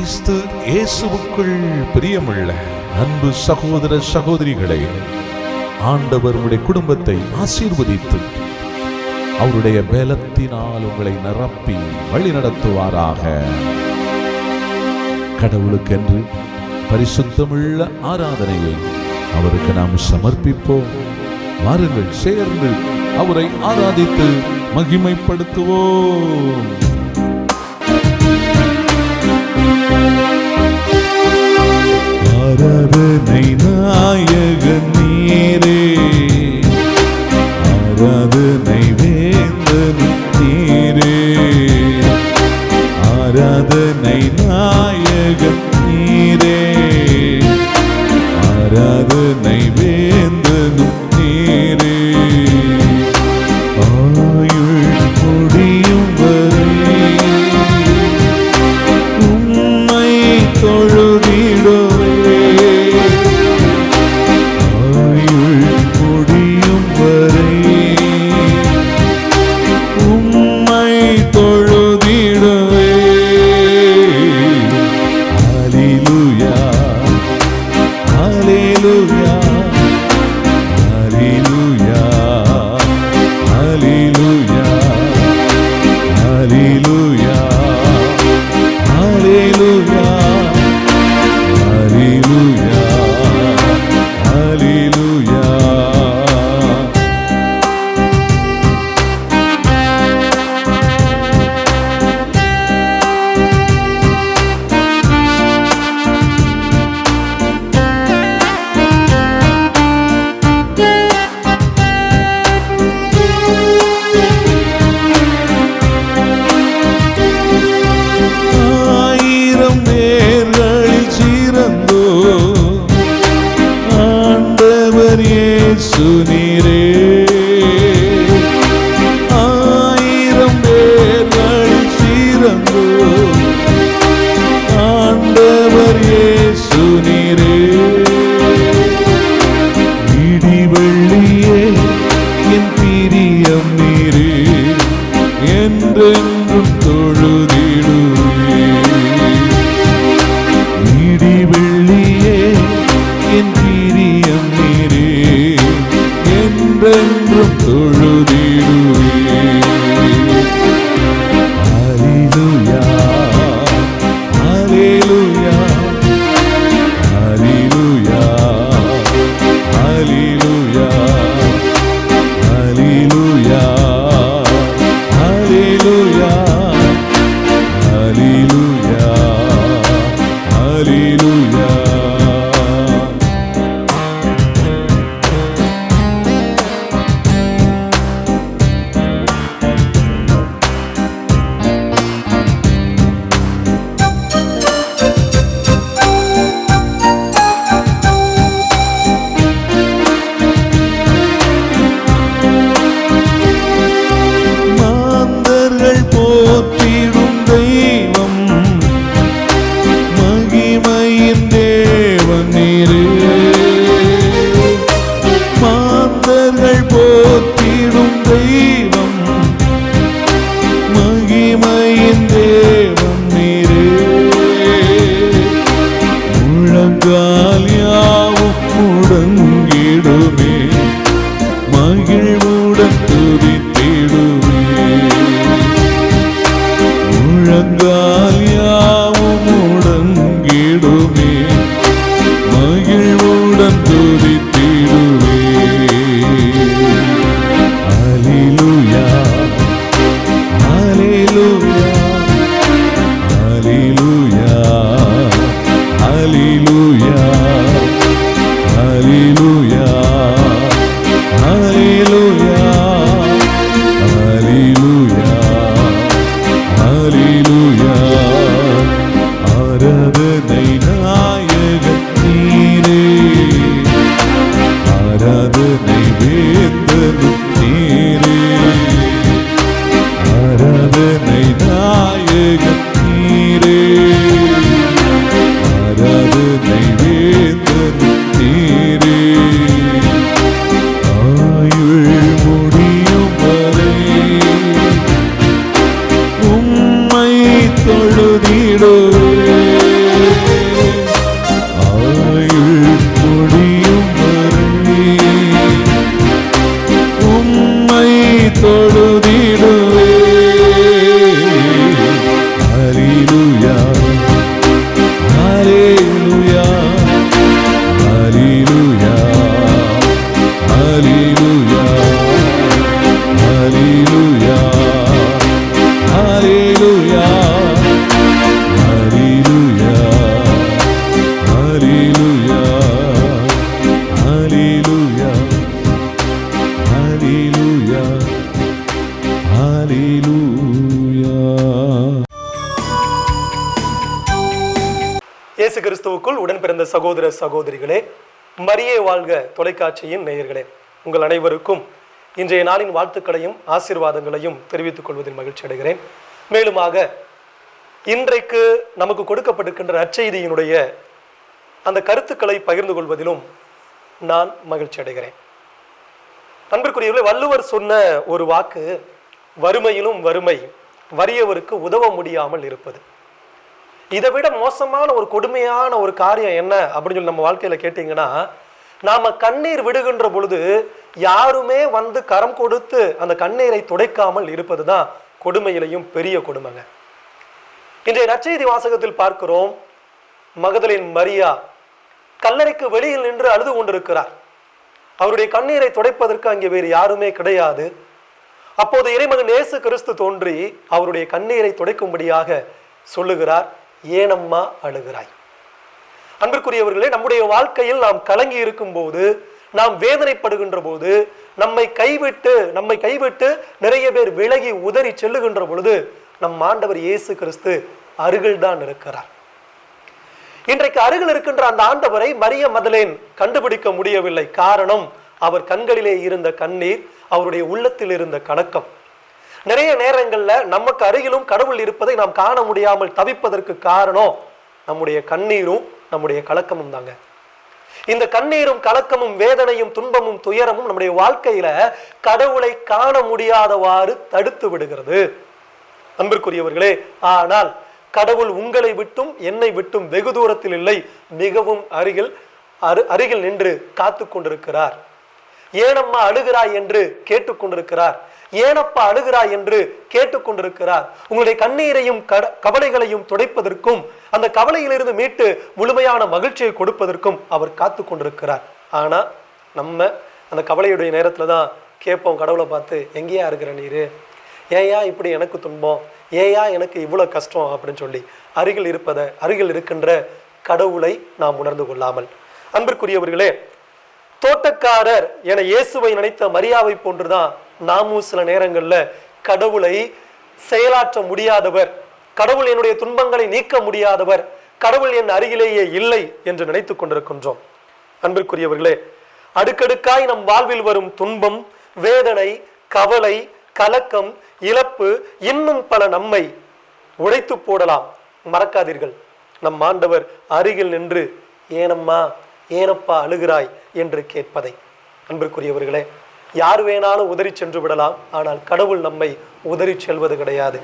கிறிஸ்து இயேசுவுக்குள் பிரியமுள்ள அன்பு சகோதர சகோதரிகளே, ஆண்டவர் உங்களுடைய குடும்பத்தை ஆசீர்வதித்து அவருடைய பலத்தினால் உங்களை நிரப்பி வழி நடத்துவாராக. கடவுளுக்கென்று பரிசுத்தமுள்ள ஆராதனையை அவருக்கு நாம் சமர்ப்பிப்போம். வாருங்கள், சேர்ந்து அவரை ஆராதித்து மகிமைப்படுத்துவோம். ஆராதனை நாயகன் நீரே, ஆராதனை வேந்தன் நீரே, ஆராதனை நாயகன் நீரே, ஆராதனை வேந்தனும் நீரே. ஆயுள் முடியும் வரை உம்மை தொழுதிடுவே, ஆயுள் முடியும் வரை உம்மை தொழுதிடுவே. ஹல்லேலூயா, ஹல்லேலூயா, ஹல்லேலூயா, ஹல்லேலூயா, ஹல்லேலூயா, ஹல்லேலூயா, ஹல்லேலூயா, ஹல்லேலூயா. ஆயிரம் பேர்களில் சிறந்தோ ஆண்டவர் இயேசு நீரே, ஆயிரம் பேர்களில் சிறந்தோ ஆண்டவர் இயேசு நீரே. இடிவெள்ளியே என் பிரியம் நீரே, என்றென்றும் தொழுதிடுவே. இடிவெள்ளியே என் பிரியம் நீரே, என்றென்றும் தொழுதிடுவே. ஹல்லேலூயா, ஹல்லேலூயா, ஹல்லேலூயா, ஹல்லேலூயா, ஹல்லேலூயா, ஹல்லேலூயா, ஹல்லேலூயா, ஹல்லேலூயா. மாந்தர்கள் போற்றிடும் தெய்வம், மகிமையின் தேவன் நீரே, மாந்தர்கள் போற்றிடும் தெய்வம், மகிமையின் தேவன் நீரே. முழங்கால் யாவும் முடங்கிடுமே, மகிழ்வுடன் துதித்திடுமே. முழங்கால் யாவும் முடங்கிடுமே, மகிழ்வுடன் துதித்திடுவே. ஹல்லேலூயா, ஹல்லேலூயா, ஹல்லேலூயா, ஹல்லேலூயா, ஹல்லேலூயா, ஹல்லேலூயா, ஹல்லேலூயா, ஹல்லேலூயா. ஆராதனை நாயகன் நீரே, ஆராதனை வேந்தனும் நீரே, ஆராதனை நாயகன் நீரே, ஆராதனை வேந்தனும் நீரே. ஆயுள் முடியும் வரை உம்மை தொழுதிடுவே. இயேசு கிறிஸ்துவுக்குள் உடன் பிறந்த சகோதர சகோதரிகளே, மரியே வாழ்க தொலைக்காட்சியின் நேயர்களே, உங்கள் அனைவருக்கும் இன்றைய நாளின் வாழ்த்துக்களையும் ஆசீர்வாதங்களையும் தெரிவித்துக் கொள்வதில் மகிழ்ச்சி அடைகிறேன். மேலுமாக இன்றைக்கு நமக்கு கொடுக்கப்பட்டிருக்கின்ற நற்செய்தியினுடைய அந்த கருத்துக்களை பகிர்ந்து கொள்வதிலும் நான் மகிழ்ச்சி அடைகிறேன். அன்பிற்குரியவர்களே, வள்ளுவர் சொன்ன ஒரு வாக்கு, வறுமையிலும் வறுமை, வறியவருக்கு உதவ முடியாமல் இருப்பது. இதை விட மோசமான ஒரு கொடுமையான ஒரு காரியம் என்ன அப்படின்னு சொல்லி நம்ம வாழ்க்கையில கேட்டீங்கன்னா, நாம கண்ணீர் விடுகின்ற பொழுது யாருமே வந்து கரம் கொடுத்து அந்த கண்ணீரை துடைக்காமல் இருப்பதுதான் கொடுமையிலையும் பெரிய கொடுமைங்க. இன்றைய நற்செய்தி வாசகத்தில் பார்க்கிறோம், மகதலேன் மரியா கல்லறைக்கு வெளியில் நின்று அழுது கொண்டிருக்கிறார். அவருடைய கண்ணீரை துடைப்பதற்கு அங்கே வேறு யாருமே கிடையாது. அப்போது இறைமகன் இயேசு கிறிஸ்து தோன்றி அவருடைய கண்ணீரை துடைக்கும்படியாக சொல்லுகிறார், ஏனம்மா அழுகிறாய்? அன்பிற்குரியவர்களே, நம்முடைய வாழ்க்கையில் நாம் கலங்கி இருக்கும் போது, நாம் வேதனைப்படுகின்ற போது, நம்மை கைவிட்டு நிறைய பேர் விலகி உதறி செல்லுகின்ற பொழுது நம் ஆண்டவர் இயேசு கிறிஸ்து அருகில் தான் இருக்கிறார். இன்றைக்கு அருகில் இருக்கின்ற அந்த ஆண்டவரை மரிய மதலேன் கண்டுபிடிக்க முடியவில்லை. காரணம், அவர் கண்களிலே இருந்த கண்ணீர், அவருடைய உள்ளத்தில் இருந்த கலக்கம். நிறைய நேரங்கள்ல நமக்கு அருகிலும் கடவுள் இருப்பதை நாம் காண முடியாமல் தவிப்பதற்கு காரணம் நம்முடைய கண்ணீரும் நம்முடைய கலக்கமும் தாங்க. இந்த கண்ணீரும் கலக்கமும் வேதனையும் துன்பமும் துயரமும் நம்முடைய வாழ்க்கையில கடவுளை காண முடியாதவாறு தடுத்து விடுகிறது. அன்பிற்குரியவர்களே, ஆனால் கடவுள் உங்களை விட்டும் என்னை விட்டும் வெகு தூரத்தில் இல்லை, மிகவும் அருகில் நின்று காத்து கொண்டிருக்கிறார். ஏனம்மா அழுகிறாய் என்று கேட்டுக்கொண்டிருக்கிறார். ஏனப்பா அழுகிறாய் என்று கேட்டுக்கொண்டிருக்கிறார். உங்களுடைய கண்ணீரையும் கவலைகளையும் துடைப்பதற்கும் அந்த கவலையிலிருந்து மீட்டு முழுமையான மகிழ்ச்சியை கொடுப்பதற்கும் அவர் காத்து கொண்டிருக்கிறார். ஆனா நம்ம அந்த கவலையுடைய நேரத்துல தான் கேட்போம் கடவுளை பார்த்து, எங்கேயா இருக்கிற நீரு? ஏயா இப்படி எனக்கு துன்பம்? ஏயா எனக்கு இவ்வளவு கஷ்டம்? அப்படின்னு சொல்லி அருகில் இருக்கின்ற கடவுளை நாம் உணர்ந்து கொள்ளாமல். அன்பிற்குரியவர்களே, தோட்டக்காரர் என இயேசுவை நினைத்த மரியாவை போன்றுதான் நாமும் சில நேரங்கள்ல கடவுளை செயலாற்ற முடியாதவர், கடவுள் என்னுடைய துன்பங்களை நீக்க முடியாதவர், கடவுள் என் அருகிலேயே இல்லை என்று நினைத்துக் கொண்டிருக்கின்றோம். அன்பிற்குரியவர்களே, அடுக்கடுக்காய் நம் வாழ்வில் வரும் துன்பம், வேதனை, கவலை, கலக்கம், இழப்பு, இன்னும் பல நம்மை உடைத்து போடலாம். மறக்காதீர்கள், நம் ஆண்டவர் அருகில் நின்று ஏனம்மா ஏனப்பா அழுகிறாய் என்று கேட்பதை. அன்பிற்குரியவர்களே, யார் வேணாலும் உதறி சென்று விடலாம், ஆனால் கடவுள் நம்மை உதறி செல்வது கிடையாது.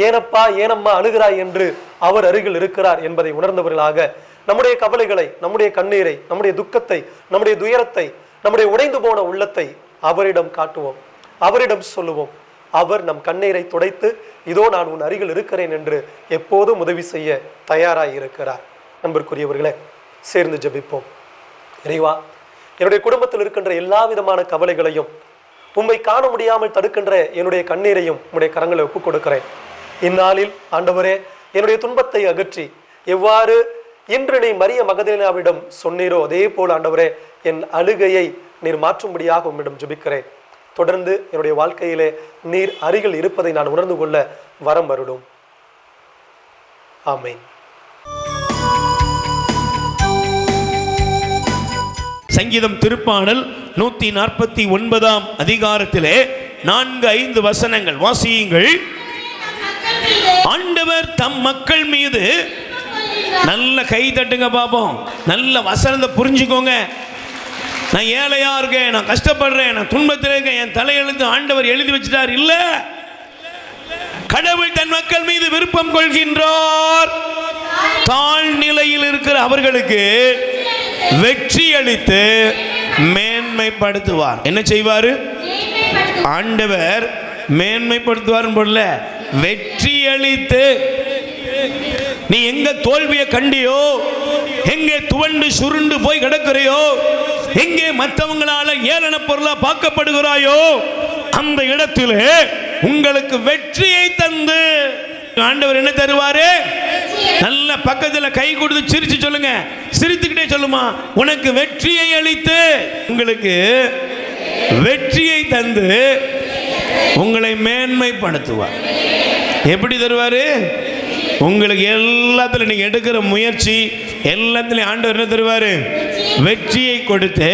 ஏனப்பா ஏனம்மா அழுகிறாய் என்று அவர் அருகில் இருக்கிறார் என்பதை உணர்ந்தவர்களாக நம்முடைய கவலைகளை, நம்முடைய கண்ணீரை, நம்முடைய துக்கத்தை, நம்முடைய துயரத்தை, நம்முடைய உடைந்து போன உள்ளத்தை அவரிடம் காட்டுவோம், அவரிடம் சொல்லுவோம். அவர் நம் கண்ணீரை துடைத்து இதோ நான் உன் அருகில் இருக்கிறேன் என்று எப்போதும் உதவி செய்ய தயாராக இருக்கிறார். அன்பிற்குரியவர்களே, சேர்ந்து ஜெபிப்போம். இறைவா, என்னுடைய குடும்பத்தில் இருக்கின்ற எல்லா விதமான கவலைகளையும், உம்மை காண முடியாமல் தடுக்கின்ற என்னுடைய கண்ணீரையும் உம்முடைய கரங்களை ஒப்புக் கொடுக்கிறேன். இந்நாளில் ஆண்டவரே, என்னுடைய துன்பத்தை அகற்றி எவ்வாறு இன்று நீ மரிய மகதலேனாவிடம் சொன்னீரோ அதே போல ஆண்டவரே, என் அழுகையை நீர் மாற்றும்படியாக உம்மிடம் ஜெபிக்கிறேன். தொடர்ந்து என்னுடைய வாழ்க்கையிலே நீர் அருகில் இருப்பதை நான் உணர்ந்து கொள்ள வரம் வருடும். ஆமென். சங்கீதம் திருப்பாடல் 149 அதிகாரத்திலே 4-5 வசனங்கள் வாசியுங்கள். ஆண்டவர் தம் மக்கள் மீது, நல்ல கை தட்டுங்க பாப்போம், நல்ல வசனத்தை புரிஞ்சுக்கோங்க. நான் ஏழையா இருக்கேன், நான் கஷ்டப்படுறேன், நான் துன்பத்தில் இருக்கேன், என் தலையெழுத்து ஆண்டவர் எழுதி வச்சிட்டார் இல்ல. கடவுள் தன் மக்கள் மீது விருப்பம் கொள்கின்றார். தாழ்நிலையில் இருக்கிற அவர்களுக்கு வெற்றி அளித்து மேன்மைப்படுத்துவார். என்ன செய்வாரு ஆண்டவர்? மேன்மைப்படுத்துவார் போல வெற்றி அளித்து. நீ எங்க தோல்வியை கண்டியோ, எங்கே துவண்டு சுருண்டு போய் கிடக்கிறையோ, எங்கே மற்றவங்களால ஏளன பொருளா பார்க்கப்படுகிறாயோ, அந்த இடத்திலே உங்களுக்கு வெற்றியை தந்து ஆண்டவர் என்ன தருவாரு? நல்ல பக்கத்துல கை கொடுத்து சிரிச்சு சொல்லுங்க, சிரித்துக்கிட்டே சொல்லுமா, உனக்கு வெற்றியை அளித்து, உங்களுக்கு வெற்றியை தந்து உங்களை மேன்மைப்படுத்துவார். எப்படி தருவார்? உங்களுக்கு எல்லாத்துலையும் நீங்கள் எடுக்கிற முயற்சி எல்லாத்துலையும் ஆண்டவர் என்ன தருவார்? வெற்றியை கொடுத்து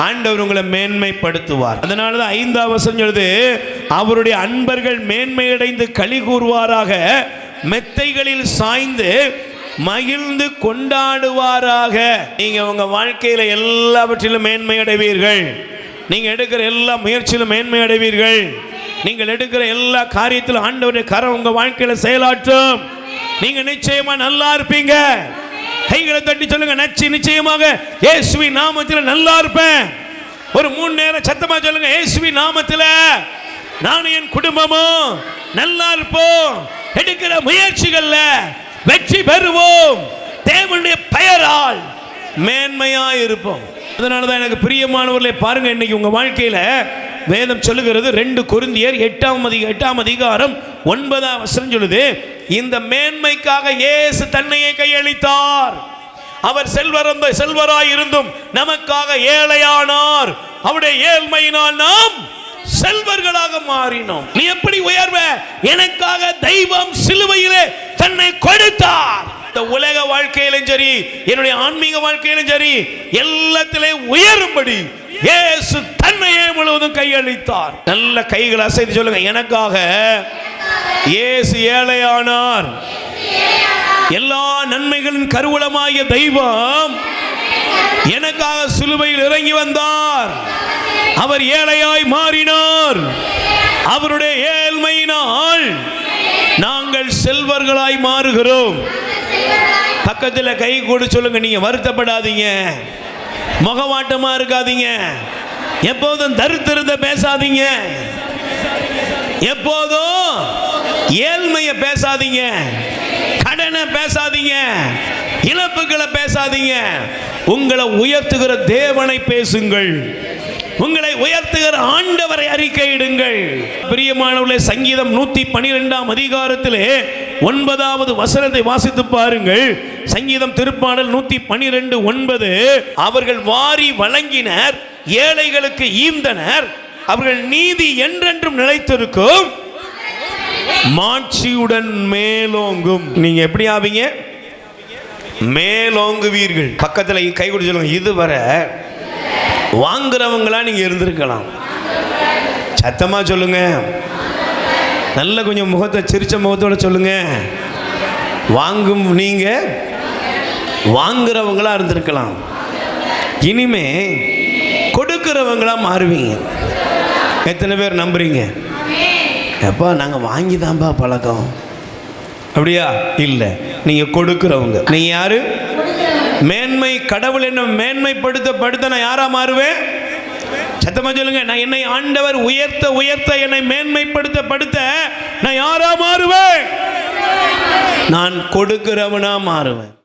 ஆண்டவர் உங்களை மேன்மைப்படுத்துவார். அதனால தான் 5ஆம் வசனம் சொல்லுது, அவருடைய அன்பர்கள் மேன்மையடைந்து களி கூறுவாராக, மெத்தைகளில் சாய்ந்து மகிழ்ந்து கொண்டாடுவாராக. நீங்கள் உங்கள் வாழ்க்கையில் எல்லாவற்றிலும் மேன்மை அடைவீர்கள். நீங்கள் எடுக்கிற எல்லா முயற்சியிலும் மேன்மை அடைவீர்கள். நீங்கள் எடுக்கிற எல்லா காரியத்திலும் ஆண்டவருடைய கரம் உங்கள் வாழ்க்கையில் செயலாற்றும். நீங்கள் நிச்சயமா நல்லா இருப்பீங்க. கைகளை தட்டி சொல்லுங்க, நிச்சயமாக இயேசுவின் நாமத்தில் நல்லா இருப்பேன். ஒரு 3 நேரம் சத்தமா சொல்லுங்க, இயேசுவின் நாமத்தில் நானும் என் குடும்பமும் நல்லா இருப்போம். எடுக்கிற முயற்சிகள்ல வெற்றி பெறுவோம். தேவனுடைய பெயரால் மேன்மையா இருப்போம். அதனால தான் எனக்கு பிரியமானவர்களே, பாருங்க, இன்னைக்கு உங்க வாழ்க்கையில வேதம் சொல்லுகிறது, 2 கொரிந்தியர் 8ஆம் அதிகாரம் 9ஆம் வசனம் சொல்லுது, இந்த மேன்மைக்காக இயேசு தன்னையே கையளித்தார். அவர் செல்வராய் இருந்தும் நமக்காக ஏழையானார். அவருடைய ஏழ்மையினால் நாம் செல்வர்களாக மாறினோம். நீ எப்படி உயர்வ? எனக்காக தெய்வம் சிலுவையிலே தன்னை கொடுத்தார். இந்த உலக வாழ்க்கையிலும் சரி, என்னுடைய ஆன்மீக வாழ்க்கையிலும் சரி, எல்லாத்திலே உயரும்படி இயேசு தன்னையே முழுவதும் கையளித்தார். நல்ல கைகளை அசைத்து சொல்லுங்க, எனக்காக இயேசு ஏழையானார். எல்லா நன்மைகளின் கருவூலமாகிய தெய்வம் எனக்காக சிலுவையில் இறங்கி வந்தார். அவர் ஏழையாய் மாறினார். அவருடைய ஏழ்மையினால் நாங்கள் செல்வர்களாய் மாறுகிறோம். பக்கத்தில் கை கொடு சொல்லுங்க, நீங்க வருத்தப்படாதீங்க, முகவாட்டமா இருக்காதீங்க, எப்போதும் தரித்திரத்தை பேசாதீங்க, எப்போதும் ஏழ்மையை பேசாதீங்க, கடனை பேசாதீங்க, இழப்புகளை பேசாதீங்க. உங்களை உயர்த்துகிற தேவனை பேசுங்கள். உங்களை உயர்த்துகிற ஆண்டவரை அறிக்கையிடுங்கள். பிரியமானவர்களே, சங்கீதம் 112ஆம் அதிகாரத்திலே 9வது வசனத்தை வாசித்து பாருங்கள். சங்கீதம் திருப்பாடல் 112:9, அவர்கள் வாரி வழங்கினர், ஏழைகளுக்கு ஈந்தனர், அவர்கள் நீதி என்றென்றும் நிலைத்திருக்கும், மாட்சியுடன் மேலோங்கும். நீங்க எப்படி ஆவீங்க? மேலோங்குவீர்கள். பக்கத்தில் கை கொடு சொல்லுங்க, இதுவரை வாங்குறவங்களா நீங்க இருந்திருக்கலாம். சத்தமா சொல்லுங்க, நல்ல கொஞ்சம் முகத்தை சிரிச்ச முகத்தோட சொல்லுங்க. நீங்க வாங்குறவங்களா இருந்திருக்கலாம். இனிமே கொடுக்கிறவங்களா மாறுவீங்க. எத்தனை பேர் நம்புறீங்க? எப்பா நாங்கள் வாங்கி தான்ப்பா பழக்கம். அப்படியா? இல்லை, நீங்கள் கொடுக்குறவங்க. நீங்கள் யாரு? மேன்மை. கடவுள் என்ன மேன்மைப்படுத்த நான் யாரா மாறுவேன்? சத்தமா சொல்லுங்க, நான் என்னை ஆண்டவர் உயர்த்த என்னை மேன்மைப்படுத்த நான் யாரா மாறுவேன்? நான் கொடுக்கிறவனா மாறுவேன்.